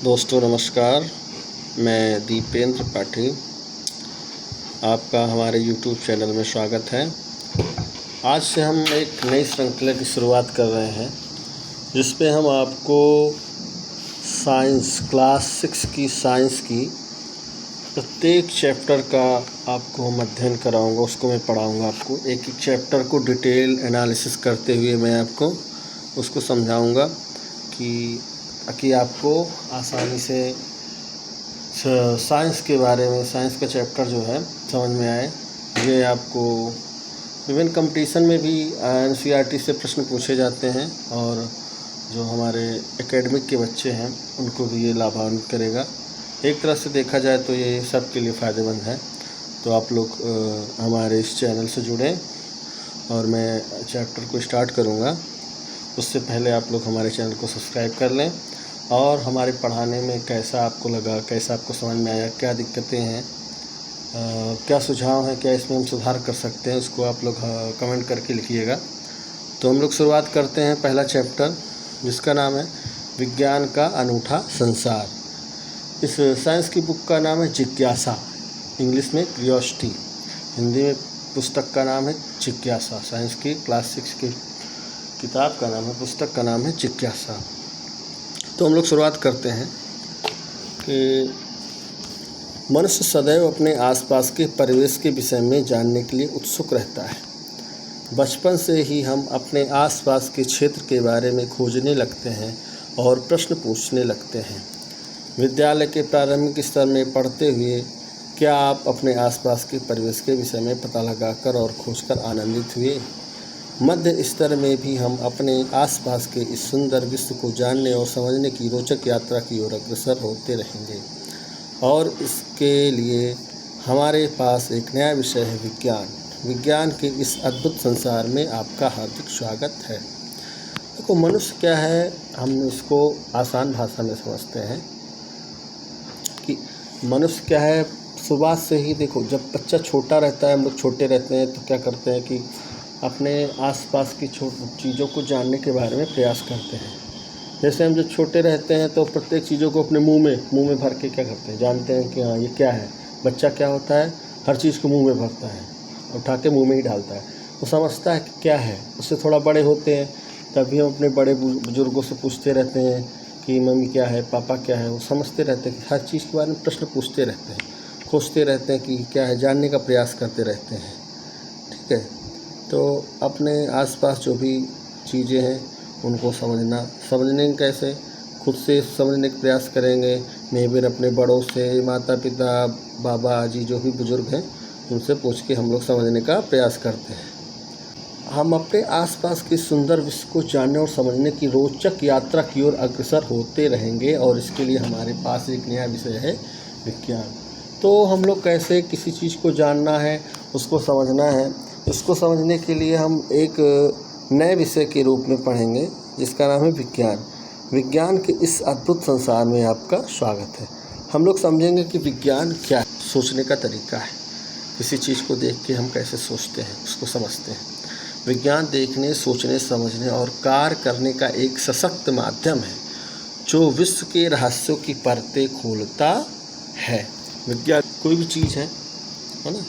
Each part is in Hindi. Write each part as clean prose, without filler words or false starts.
दोस्तों नमस्कार, मैं दीपेंद्र पाठी, आपका हमारे YouTube चैनल में स्वागत है। आज से हम एक नई श्रृंखला की शुरुआत कर रहे हैं जिस पे हम आपको साइंस क्लास 6 की साइंस की प्रत्येक चैप्टर का आपको हम अध्ययन कराऊंगा, उसको मैं पढ़ाऊंगा। आपको एक एक चैप्टर को डिटेल एनालिसिस करते हुए मैं आपको उसको समझाऊंगा कि आपको आसानी से साइंस के बारे में, साइंस का चैप्टर जो है समझ में आए। ये आपको विभिन्न कंपटीशन में भी NCERT से प्रश्न पूछे जाते हैं और जो हमारे एकेडमिक के बच्चे हैं उनको भी ये लाभान्वित करेगा। एक तरह से देखा जाए तो ये सबके लिए फ़ायदेमंद है। तो आप लोग हमारे इस चैनल से जुड़ें और मैं चैप्टर को स्टार्ट करूँगा। उससे पहले आप लोग हमारे चैनल को सब्सक्राइब कर लें और हमारे पढ़ाने में कैसा आपको लगा, कैसा आपको समझ में आया, क्या दिक्कतें हैं, क्या सुझाव है, क्या इसमें हम सुधार कर सकते हैं, उसको आप लोग कमेंट करके लिखिएगा। तो हम लोग शुरुआत करते हैं पहला चैप्टर जिसका नाम है विज्ञान का अनूठा संसार। इस साइंस की बुक का नाम है जिज्ञासा, इंग्लिश में क्यूरियोसिटी, हिंदी में पुस्तक का नाम है जिज्ञासा। साइंस की क्लास 6 की किताब का नाम है, पुस्तक का नाम है जिज्ञासा। तो हम लोग शुरुआत करते हैं कि मनुष्य सदैव अपने आसपास के परिवेश के विषय में जानने के लिए उत्सुक रहता है। बचपन से ही हम अपने आसपास के क्षेत्र के बारे में खोजने लगते हैं और प्रश्न पूछने लगते हैं। विद्यालय के प्रारंभिक स्तर में पढ़ते हुए क्या आप अपने आसपास के परिवेश के विषय में पता लगाकर और खोजकर आनंदित हुए? मध्य स्तर में भी हम अपने आसपास के इस सुंदर विश्व को जानने और समझने की रोचक यात्रा की ओर अग्रसर होते रहेंगे और इसके लिए हमारे पास एक नया विषय है विज्ञान। विज्ञान के इस अद्भुत संसार में आपका हार्दिक स्वागत है। देखो, मनुष्य क्या है, हम इसको आसान भाषा में समझते हैं कि मनुष्य क्या है। शुरुआत से ही देखो, जब बच्चा छोटा रहता है, हम लोग छोटे रहते हैं तो क्या करते हैं कि अपने आसपास की चीज़ों को जानने के बारे में प्रयास करते हैं। जैसे हम जब छोटे रहते हैं तो प्रत्येक चीज़ों को अपने मुंह में भर के क्या करते हैं, जानते हैं कि हाँ ये क्या है। बच्चा क्या होता है, हर चीज़ को मुंह में भरता है, उठा के मुंह में ही डालता है। वो समझता है कि क्या है। उससे थोड़ा बड़े होते हैं तभी हम अपने बड़े बुजुर्गों से पूछते रहते हैं कि मम्मी क्या है, पापा क्या है। वो समझते रहते हैं कि हर चीज़ के बारे में प्रश्न पूछते रहते हैं, खोजते रहते हैं कि क्या है, जानने का प्रयास करते रहते हैं। ठीक है, तो अपने आसपास जो भी चीज़ें हैं उनको समझने कैसे, खुद से समझने का प्रयास करेंगे। मैं भी अपने बड़ों से, माता पिता, बाबा आजी जो भी बुज़ुर्ग हैं उनसे पूछ के हम लोग समझने का प्रयास करते हैं। हम अपने आसपास के सुंदर विश्व को जानने और समझने की रोचक यात्रा की ओर अग्रसर होते रहेंगे और इसके लिए हमारे पास एक नया विषय है विज्ञान। तो हम लोग कैसे किसी चीज़ को जानना है, उसको समझना है, इसको समझने के लिए हम एक नए विषय के रूप में पढ़ेंगे जिसका नाम है विज्ञान। विज्ञान के इस अद्भुत संसार में आपका स्वागत है। हम लोग समझेंगे कि विज्ञान क्या है, सोचने का तरीका है। किसी चीज़ को देख के हम कैसे सोचते हैं, उसको समझते हैं। विज्ञान देखने, सोचने, समझने और कार्य करने का एक सशक्त माध्यम है जो विश्व के रहस्यों की परतें खोलता है। विज्ञान कोई भी चीज़ है ना,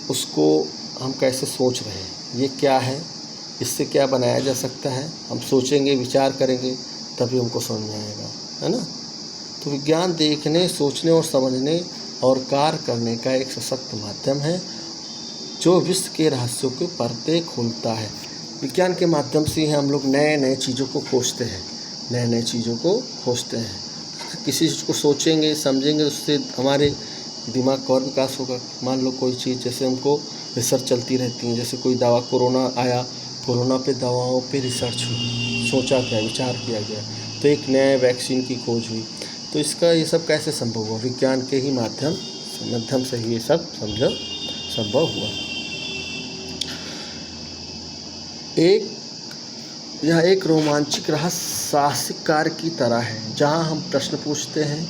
उसको हम कैसे सोच रहे हैं, ये क्या है, इससे क्या बनाया जा सकता है, हम सोचेंगे, विचार करेंगे तभी हमको समझ में आएगा, है ना। तो विज्ञान देखने, सोचने और समझने और कार्य करने का एक सशक्त माध्यम है जो विश्व के रहस्यों के परतें खोलता है। विज्ञान के माध्यम से हम लोग नए नए चीज़ों को खोजते हैं, नए नए चीज़ों को खोजते हैं। किसी चीज़ को सोचेंगे, समझेंगे, उससे हमारे दिमाग का और विकास होगा। मान लो कोई चीज़, जैसे हमको रिसर्च चलती रहती है, जैसे कोई दवा, कोरोना आया, कोरोना पे दवाओं पे रिसर्च हुई, सोचा गया, विचार किया गया, तो एक नए वैक्सीन की खोज हुई। तो इसका ये सब कैसे संभव हुआ? विज्ञान के ही माध्यम से ही ये सब संभव हुआ। यह एक रोमांचक रहस्य साहसिक कार्य की तरह है जहाँ हम प्रश्न पूछते हैं,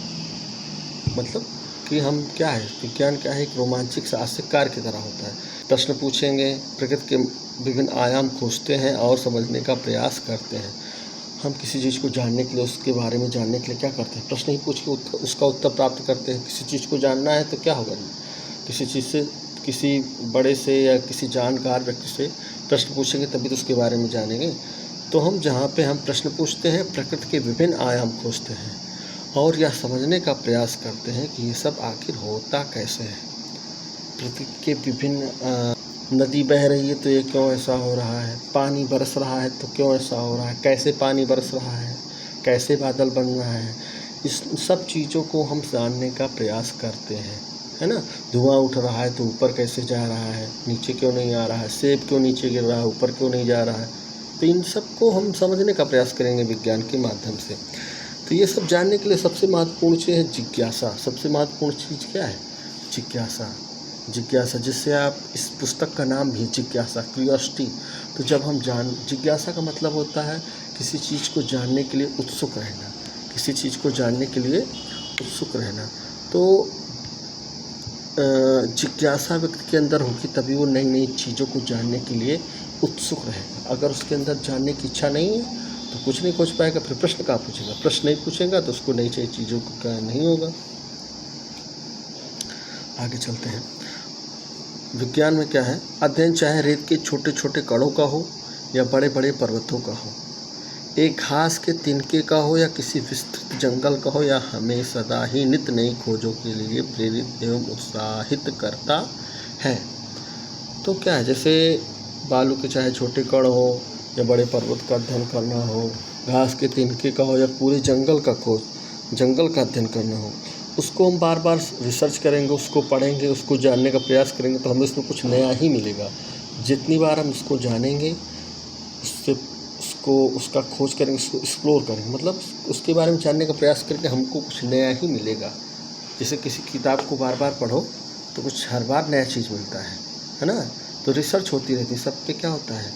मतलब कि हम क्या है, विज्ञान क्या है, एक रोमांचक साहसिक कार्य की तरह होता है। प्रश्न पूछेंगे, प्रकृति के विभिन्न आयाम खोजते हैं और समझने का प्रयास करते हैं। हम किसी चीज़ को जानने के लिए, उसके बारे में जानने के लिए क्या करते हैं? प्रश्न ही पूछ के उसका उत्तर प्राप्त करते हैं। किसी चीज़ को जानना है तो क्या होगा, किसी चीज़ से, किसी बड़े से या किसी जानकार व्यक्ति से प्रश्न पूछेंगे तभी तो उसके बारे में जानेंगे। तो हम जहाँ पे हम प्रश्न पूछते हैं, प्रकृति के विभिन्न आयाम खोजते हैं और यह समझने का प्रयास करते हैं कि ये सब आखिर होता कैसे है। प्रकृति के विभिन्न नदी बह रही है तो ये क्यों ऐसा हो रहा है, पानी बरस रहा है तो क्यों ऐसा हो रहा है, कैसे पानी बरस रहा है, कैसे बादल बन रहा है, इस सब चीज़ों को हम जानने का प्रयास करते हैं, है ना। धुआं उठ रहा है तो ऊपर कैसे जा रहा है, नीचे क्यों नहीं आ रहा है, सेब क्यों नीचे गिर रहा है, ऊपर क्यों नहीं जा रहा है। तो इन सब को हम समझने का प्रयास करेंगे विज्ञान के माध्यम से। तो ये सब जानने के लिए सबसे महत्वपूर्ण चीज़ है जिज्ञासा। सबसे महत्वपूर्ण चीज़ क्या है? जिज्ञासा। जिज्ञासा, जिससे आप, इस पुस्तक का नाम भी जिज्ञासा, क्यूरियोसिटी। तो जब हम जिज्ञासा का मतलब होता है किसी चीज़ को जानने के लिए उत्सुक रहना, किसी चीज़ को जानने के लिए उत्सुक रहना। तो जिज्ञासा व्यक्ति के अंदर होगी तभी वो नई नई चीज़ों को जानने के लिए उत्सुक रहेगा। अगर उसके अंदर जानने की इच्छा नहीं है तो कुछ नहीं खोज पाएगा। फिर प्रश्न कहाँ पूछेगा? प्रश्न नहीं पूछेगा तो उसको नई नई चीज़ों का नहीं होगा। आगे चलते हैं। विज्ञान में क्या है? अध्ययन चाहे रेत के छोटे छोटे कणों का हो या बड़े बड़े पर्वतों का हो, एक घास के तिनके का हो या किसी विस्तृत जंगल का हो, या हमें सदा ही नित नई खोजों के लिए प्रेरित एवं उत्साहित करता है। तो क्या है, जैसे बालू के चाहे छोटे कण हो या बड़े पर्वत का अध्ययन करना हो, घास के तिनके का हो या पूरे जंगल का अध्ययन करना हो, उसको हम बार बार रिसर्च करेंगे, उसको पढ़ेंगे, उसको जानने का प्रयास करेंगे तो हमें इसमें कुछ नया ही मिलेगा। जितनी बार हम उसको जानेंगे, उसका खोज करेंगे, उसको एक्सप्लोर करेंगे, मतलब उसके बारे में जानने का प्रयास करके हमको कुछ नया ही मिलेगा। जैसे किसी किताब को बार बार पढ़ो तो कुछ हर बार नया चीज़ मिलता है ना। तो रिसर्च होती रहती है, सब पे क्या होता है?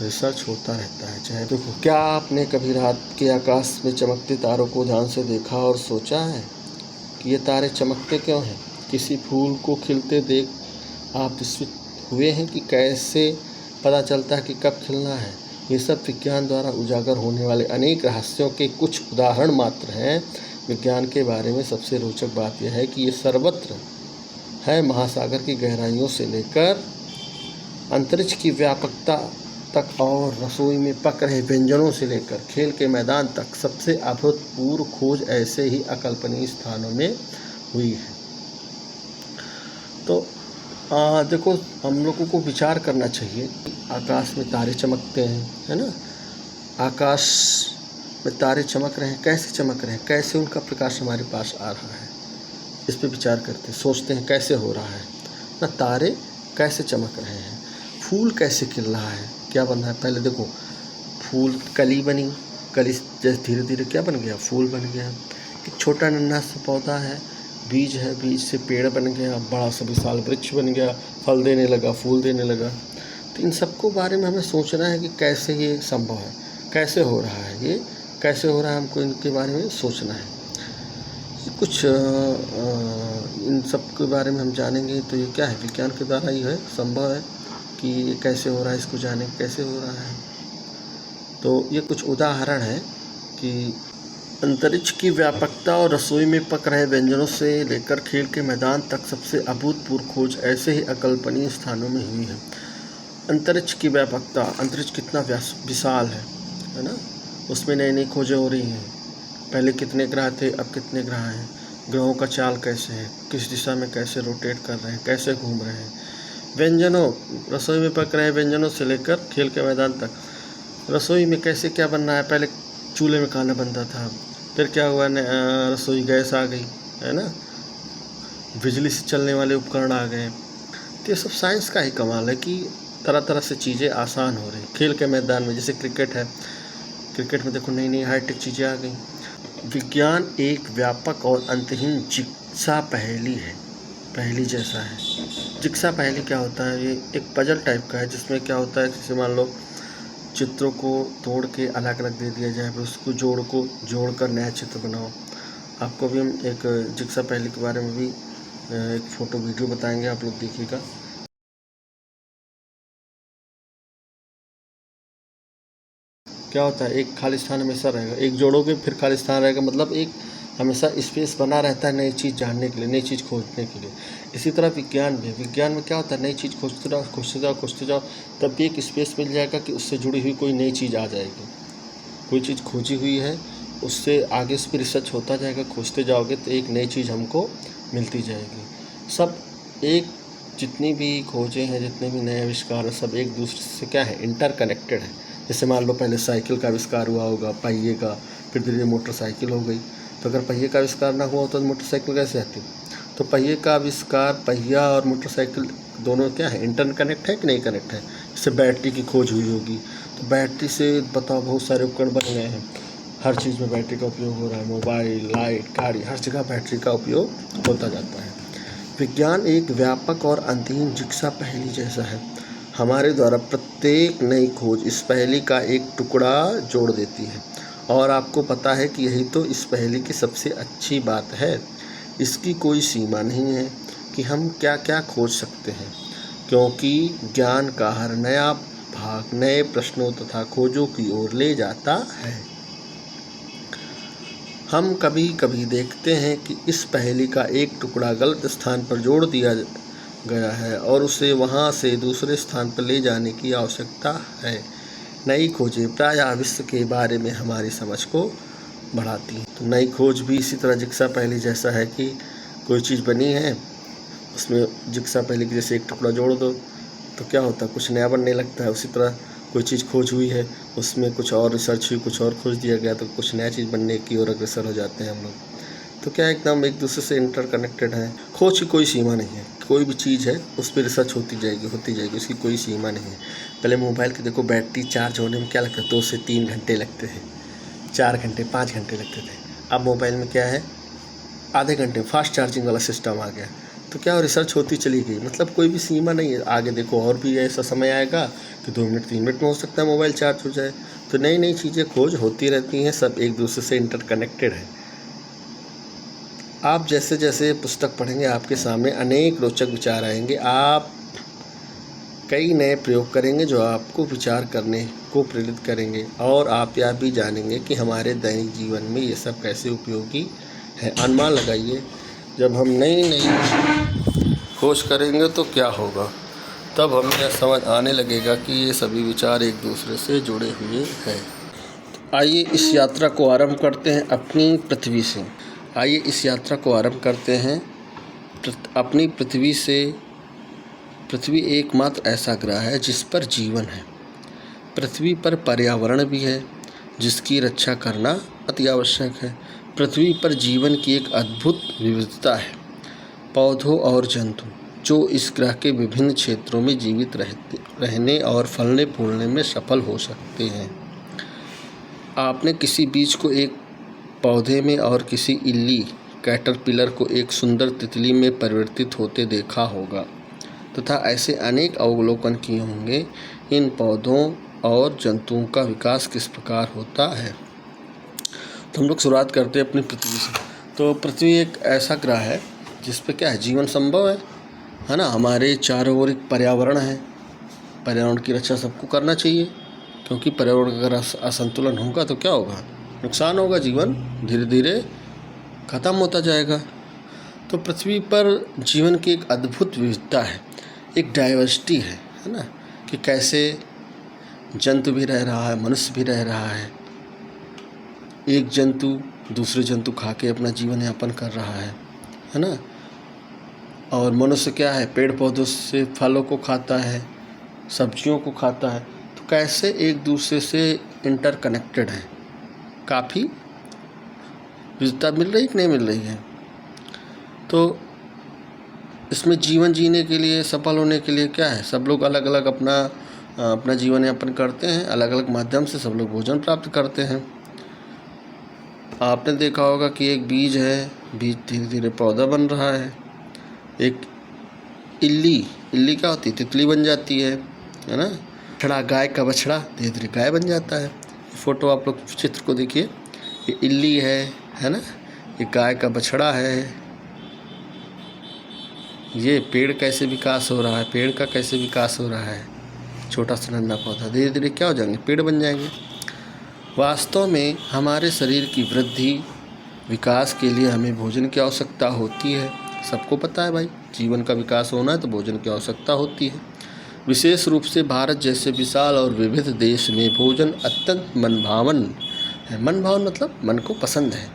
रिसर्च होता रहता है। चाहे देखो, क्या आपने कभी रात के आकाश में चमकते तारों को ध्यान से देखा और सोचा है कि ये तारे चमकते क्यों हैं? किसी फूल को खिलते देख आप विस्मित हुए हैं कि कैसे पता चलता है कि कब खिलना है? ये सब विज्ञान द्वारा उजागर होने वाले अनेक रहस्यों के कुछ उदाहरण मात्र हैं। विज्ञान के बारे में सबसे रोचक बात यह है कि ये सर्वत्र है। महासागर की गहराइयों से लेकर अंतरिक्ष की व्यापकता तक और रसोई में पक रहे व्यंजनों से लेकर खेल के मैदान तक सबसे अभूतपूर्व खोज ऐसे ही अकल्पनीय स्थानों में हुई है। तो देखो, हम लोगों को विचार करना चाहिए। आकाश में तारे चमकते हैं, है ना। आकाश में तारे चमक रहे हैं, कैसे चमक रहे हैं, कैसे उनका प्रकाश हमारे पास आ रहा है, इस पे विचार करते हैं, सोचते हैं कैसे हो रहा है ना। तारे कैसे चमक रहे हैं, फूल कैसे खिल रहा है, क्या बन रहा है। पहले देखो, फूल कली बनी, कली जैसे धीरे धीरे क्या बन गया? फूल बन गया। एक छोटा नन्हा सा पौधा है, बीज है, बीज से पेड़ बन गया, बड़ा सा विशाल वृक्ष बन गया, फल देने लगा, फूल देने लगा। तो इन सबको बारे में हमें सोचना है कि कैसे ये संभव है, कैसे हो रहा है, ये कैसे हो रहा है, हमको इनके बारे में सोचना है। कुछ इन सब के बारे में हम जानेंगे तो ये क्या है, विज्ञान के द्वारा ही है, संभव है कि ये कैसे हो रहा है, इसको जाने कैसे हो रहा है। तो ये कुछ उदाहरण है कि अंतरिक्ष की व्यापकता और रसोई में पक रहे व्यंजनों से लेकर खेल के मैदान तक सबसे अभूतपूर्व खोज ऐसे ही अकल्पनीय स्थानों में हुई है। अंतरिक्ष की व्यापकता, अंतरिक्ष कितना विशाल है ना। उसमें नई नई खोजें हो रही हैं। पहले कितने ग्रह थे, अब कितने ग्रह हैं, ग्रहों का चाल कैसे है, किस दिशा में कैसे रोटेट कर रहे हैं, कैसे घूम रहे हैं। व्यंजनों, रसोई में पक रहे व्यंजनों से लेकर खेल के मैदान तक, रसोई में कैसे क्या बनना है। पहले चूल्हे में खाना बनता था, फिर क्या हुआ, रसोई गैस आ गई, है ना, बिजली से चलने वाले उपकरण आ गए। तो ये सब साइंस का ही कमाल है कि तरह तरह से चीज़ें आसान हो रही। खेल के मैदान में जैसे क्रिकेट है, क्रिकेट में देखो नई नई हाईटेक चीज़ें आ गई। विज्ञान एक व्यापक और अंतहीन जिक्सा पहेली है, पहेली जैसा है। जिक्सा पहेली क्या होता है? ये एक पजल टाइप का है जिसमें क्या होता है, जैसे मान लो चित्रों को तोड़ के अलग अलग दे दिया जाए, फिर उसको जोड़कर नया चित्र बनाओ। आपको भी हम एक जिक्सा पहेली के बारे में भी एक फ़ोटो वीडियो बताएंगे, आप लोग देखिएगा। क्या होता है, एक खाली स्थान हमेशा रहेगा, एक जोड़ोगे फिर खाली स्थान रहेगा, मतलब एक हमेशा स्पेस बना रहता है नई चीज़ जानने के लिए, नई चीज़ खोजने के लिए। इसी तरह विज्ञान भी, विज्ञान में क्या होता है, नई चीज़ खोजते जाओ तब भी एक स्पेस मिल जाएगा कि उससे जुड़ी हुई कोई नई चीज़ आ जाएगी। कोई चीज़ खोजी हुई है, उससे आगे से भी रिसर्च होता जाएगा, खोजते जाओगे तो एक नई चीज़ हमको मिलती जाएगी। सब एक जितनी भी खोजें हैं, जितने भी नए आविष्कार हैं, सब एक दूसरे से क्या है, इंटरकनेक्टेड है। जैसे मान लो पहले साइकिल का आविष्कार हुआ होगा, पहिए का, फिर धीरे धीरे मोटरसाइकिल हो गई। तो अगर पहिए का आविष्कार ना हुआ होता तो मोटरसाइकिल कैसे आती? तो पहिए का आविष्कार, पहिया और मोटरसाइकिल दोनों क्या है, इंटरकनेक्ट है कि नहीं कनेक्ट है। जैसे बैटरी की खोज हुई होगी, तो बैटरी से बताओ बहुत सारे उपकरण बन गए हैं, हर चीज़ में बैटरी का उपयोग हो रहा है, मोबाइल, लाइट, गाड़ी, हर जगह बैटरी का उपयोग होता जाता है। विज्ञान एक व्यापक और अंतिम जिक्सा पहेली जैसा है। हमारे द्वारा प्रत्येक नई खोज इस पहेली का एक टुकड़ा जोड़ देती है, और आपको पता है कि यही तो इस पहेली की सबसे अच्छी बात है। इसकी कोई सीमा नहीं है कि हम क्या क्या खोज सकते हैं, क्योंकि ज्ञान का हर नया भाग नए प्रश्नों तथा खोजों की ओर ले जाता है। हम कभी कभी देखते हैं कि इस पहेली का एक टुकड़ा गलत स्थान पर जोड़ दिया गया है और उसे वहां से दूसरे स्थान पर ले जाने की आवश्यकता है। नई खोजें प्रायः विश्व के बारे में हमारी समझ को बढ़ाती हैं। तो नई खोज भी इसी तरह जिक्सा पहेली जैसा है कि कोई चीज़ बनी है, उसमें जिक्सा पहेली के जैसे एक टुकड़ा जोड़ दो तो क्या होता है, कुछ नया बनने लगता है। उसी तरह कोई चीज़ खोज हुई है, उसमें कुछ और रिसर्च हुई, कुछ और खोज दिया गया तो कुछ नया चीज़ बनने की ओर अग्रसर हो जाते हैं हम लोग। तो क्या एकदम एक दूसरे से इंटरकनेक्टेड है। खोज की कोई सीमा नहीं है, कोई भी चीज़ है उस पर रिसर्च होती जाएगी, उसकी कोई सीमा नहीं है। पहले मोबाइल की देखो, बैटरी चार्ज होने में क्या लगता है, 2 से 3 घंटे लगते हैं, 4 घंटे 5 घंटे लगते थे। अब मोबाइल में क्या है, आधे घंटे फास्ट चार्जिंग वाला सिस्टम आ गया। तो क्या रिसर्च होती चली गई, मतलब कोई भी सीमा नहीं है। आगे देखो और भी ऐसा समय आएगा कि 2 मिनट 3 मिनट में हो सकता है मोबाइल चार्ज हो जाए। तो नई नई चीज़ें खोज होती रहती हैं, सब एक दूसरे से इंटरकनेक्टेड है। आप जैसे जैसे पुस्तक पढ़ेंगे आपके सामने अनेक रोचक विचार आएंगे, आप कई नए प्रयोग करेंगे जो आपको विचार करने को प्रेरित करेंगे, और आप यह भी जानेंगे कि हमारे दैनिक जीवन में ये सब कैसे उपयोगी है। अनुमान लगाइए, जब हम नई नई खोज करेंगे तो क्या होगा, तब हमें यह समझ आने लगेगा कि ये सभी विचार एक दूसरे से जुड़े हुए हैं। आइए इस यात्रा को आरंभ करते हैं अपनी पृथ्वी से। आइए इस यात्रा को आरंभ करते हैं अपनी पृथ्वी से। पृथ्वी एकमात्र ऐसा ग्रह है जिस पर जीवन है। पृथ्वी पर पर्यावरण भी है जिसकी रक्षा करना अति आवश्यक है। पृथ्वी पर जीवन की एक अद्भुत विविधता है। पौधों और जंतु जो इस ग्रह के विभिन्न क्षेत्रों में जीवित रहने और फलने फूलने में सफल हो सकते हैं। आपने किसी बीज को एक पौधे में और किसी इल्ली कैटरपिलर को एक सुंदर तितली में परिवर्तित होते देखा होगा, तथा ऐसे अनेक अवलोकन किए होंगे। इन पौधों और जंतुओं का विकास किस प्रकार होता है। तो हम लोग शुरुआत करते हैं अपनी पृथ्वी से। तो पृथ्वी एक ऐसा ग्रह है जिस पे क्या है, जीवन संभव है ना। हमारे चारों ओर एक पर्यावरण है। पर्यावरण की रक्षा सबको करना चाहिए, क्योंकि पर्यावरण का अगर असंतुलन होगा तो क्या होगा, नुकसान होगा, जीवन धीरे धीरे ख़त्म होता जाएगा। तो पृथ्वी पर जीवन की एक अद्भुत विविधता है, एक डाइवर्सिटी है ना, कि कैसे जंतु भी रह रहा है, मनुष्य भी रह रहा है। एक जंतु दूसरे जंतु खा के अपना जीवन यापन कर रहा है ना। और मनुष्य क्या है, पेड़ पौधों से फलों को खाता है, सब्जियों को खाता है। तो कैसे एक दूसरे से इंटरकनेक्टेड है। काफ़ी विविधता मिल रही कि नहीं मिल रही है। तो इसमें जीवन जीने के लिए, सफल होने के लिए क्या है, सब लोग अलग अलग अपना जीवन यापन करते हैं। अलग अलग माध्यम से सब लोग भोजन प्राप्त करते हैं। आपने देखा होगा कि एक बीज है, बीज धीरे धीरे पौधा बन रहा है। एक इल्ली क्या होती है, तितली बन जाती है ना। बछड़ा, गाय का बछड़ा धीरे धीरे गाय बन जाता है। फोटो आप लोग चित्र को देखिए, ये इल्ली है ना, ये गाय का बछड़ा है। ये पेड़ कैसे विकास हो रहा है, पेड़ का कैसे विकास हो रहा है। छोटा सा नन्हा पौधा धीरे धीरे क्या हो जाएंगे, पेड़ बन जाएंगे। वास्तव में हमारे शरीर की वृद्धि विकास के लिए हमें भोजन की आवश्यकता होती है। सबको पता है भाई, जीवन का विकास होना है तो भोजन की आवश्यकता होती है। विशेष रूप से भारत जैसे विशाल और विविध देश में भोजन अत्यंत मनभावन है। मनभावन मतलब मन को पसंद है।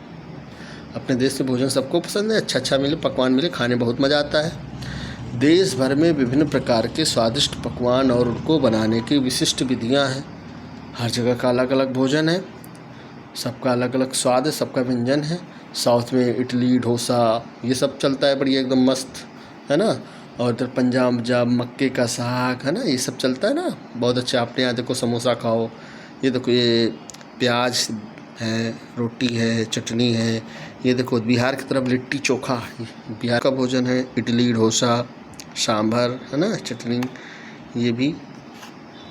अपने देश में भोजन सबको पसंद है, अच्छा मिले, पकवान मिले, खाने बहुत मज़ा आता है। देश भर में विभिन्न प्रकार के स्वादिष्ट पकवान और उनको बनाने की विशिष्ट विधियाँ हैं। हर जगह का अलग अलग भोजन है, सबका अलग अलग स्वाद है, सबका व्यंजन है। साउथ में इडली, डोसा ये सब चलता है, बढ़िया एकदम मस्त, है ना। और इधर पंजाब मक्के का साग, है ना, ये सब चलता है ना, बहुत अच्छा। अपने यहाँ देखो समोसा खाओ, ये देखो ये प्याज है, रोटी है, चटनी है। ये देखो बिहार की तरफ लिट्टी चोखा बिहार का भोजन है। इडली, डोसा, सांभर, है ना, चटनी, ये भी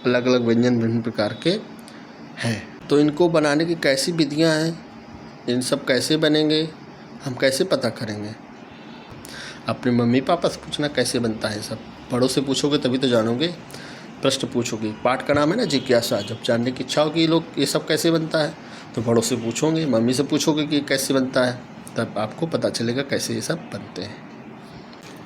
अलग अलग व्यंजन विभिन्न प्रकार के हैं। तो इनको बनाने की कैसी विधियां हैं, इन सब कैसे बनेंगे, हम कैसे पता करेंगे? अपने मम्मी पापा से पूछना कैसे बनता है सब। बड़ों से पूछोगे तभी तो जानोगे, प्रश्न पूछोगे। पाठ का नाम है ना जिज्ञासा। जब जानने की इच्छा होगी लोग ये सब कैसे बनता है तो बड़ों से पूछोगे, मम्मी से पूछोगे कि कैसे बनता है, तब आपको पता चलेगा कैसे ये सब बनते हैं।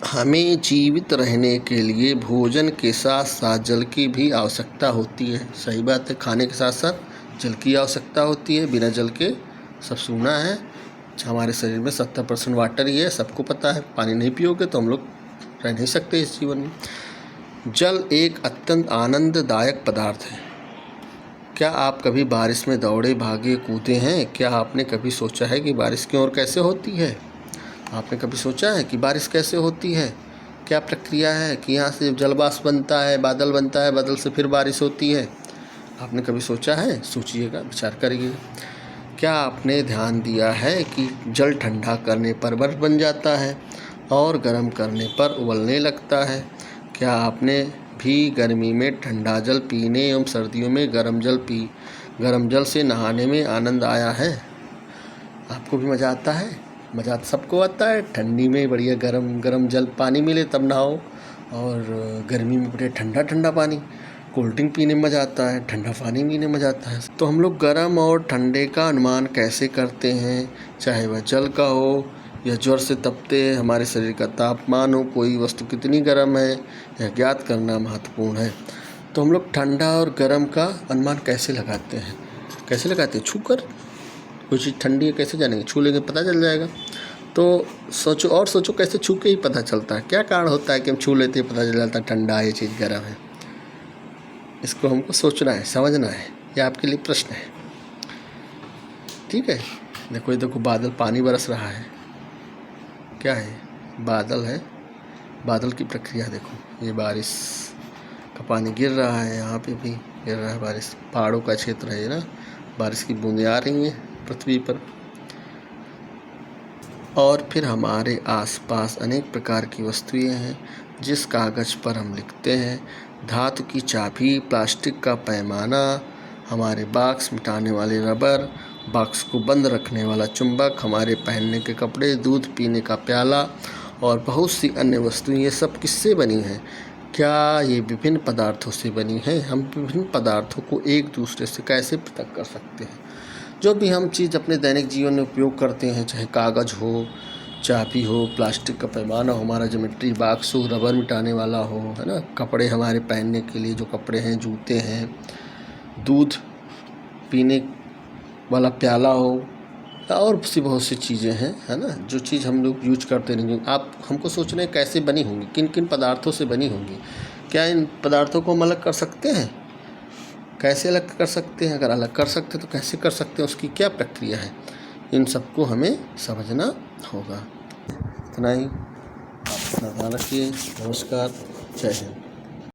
हमें जीवित रहने के लिए भोजन के साथ साथ जल की भी आवश्यकता होती है। सही बात है, खाने के साथ साथ जल की आवश्यकता होती है। बिना जल के सब सूना है। हमारे शरीर में 70% वाटर ही है, सबको पता है। पानी नहीं पियोगे तो हम लोग रह नहीं सकते इस जीवन में। जल एक अत्यंत आनंददायक पदार्थ है। क्या आप कभी बारिश में दौड़े भागे कूदे हैं? क्या आपने कभी सोचा है कि बारिश क्यों और कैसे होती है? आपने कभी सोचा है कि बारिश कैसे होती है, क्या प्रक्रिया है कि यहाँ से जलवाष्प बनता है, बादल बनता है, बादल से फिर बारिश होती है? आपने कभी सोचा है? सोचिएगा, विचार करिए। क्या आपने ध्यान दिया है कि जल ठंडा करने पर बर्फ़ बन जाता है और गर्म करने पर उबलने लगता है? क्या आपने भी गर्मी में ठंडा जल पीने एवं सर्दियों में गर्म जल से नहाने में आनंद आया है? आपको भी मज़ा आता है? मज़ा सबको आता है। ठंडी में बढ़िया गरम जल पानी मिले तब नहाओ, और गर्मी में बढ़िया ठंडा ठंडा पानी, कोल्ड ड्रिंक पीने में मज़ा आता है, ठंडा पानी पीने में मज़ा आता है। तो हम लोग गर्म और ठंडे का अनुमान कैसे करते हैं? चाहे वह जल का हो या ज्वर से तपते हमारे शरीर का तापमान हो, कोई वस्तु कितनी गर्म है यह ज्ञात करना महत्वपूर्ण है। तो हम लोग ठंडा और गर्म का अनुमान कैसे लगाते हैं? कैसे लगाते हैं? छू कर। कोई चीज़ ठंडी है कैसे जानेंगे? छू लेंगे पता चल जाएगा। तो सोचो कैसे छू के ही पता चलता है? क्या कारण होता है कि हम छू लेते हैं पता चल जाता है ठंडा है, ये चीज़ गर्म है? इसको हमको सोचना है, समझना है। ये आपके लिए प्रश्न है, ठीक है। देखो बादल, पानी बरस रहा है, क्या है? बादल है। बादल की प्रक्रिया देखो, ये बारिश का पानी गिर रहा है, यहाँ पे भी गिर रहा है बारिश। पहाड़ों का क्षेत्र है ना, बारिश की बूंदें आ रही हैं पृथ्वी पर। और फिर हमारे आसपास अनेक प्रकार की वस्तुएं हैं जिस कागज़ पर हम लिखते हैं। धातु की चाबी, प्लास्टिक का पैमाना, हमारे बॉक्स मिटाने वाले रबर, बॉक्स को बंद रखने वाला चुंबक, हमारे पहनने के कपड़े, दूध पीने का प्याला और बहुत सी अन्य वस्तुएं, ये सब किससे बनी हैं? क्या ये विभिन्न पदार्थों से बनी हैं? हम विभिन्न पदार्थों को एक दूसरे से कैसे पृथक कर सकते हैं? जो भी हम चीज़ अपने दैनिक जीवन में उपयोग करते हैं, चाहे कागज़ हो, चाबी हो, प्लास्टिक का पैमाना हो, हमारा ज्योमेट्री बॉक्स हो, रबर मिटाने वाला हो, है ना, कपड़े हमारे पहनने के लिए जो कपड़े हैं, जूते हैं, दूध पीने वाला प्याला हो, और सी बहुत सी चीज़ें हैं, है ना, जो चीज़ हम लोग यूज करते रहेंगे। आप हमको सोच रहे हैं कैसे बनी होंगी, किन किन पदार्थों से बनी होंगी। क्या इन पदार्थों को हम अलग कर सकते हैं? कैसे अलग कर सकते हैं? अगर अलग कर सकते हैं तो कैसे कर सकते हैं, उसकी क्या प्रक्रिया है? इन सबको हमें समझना होगा। इतना ही, आप अपना ध्यान रखिए। नमस्कार, जय हिंद।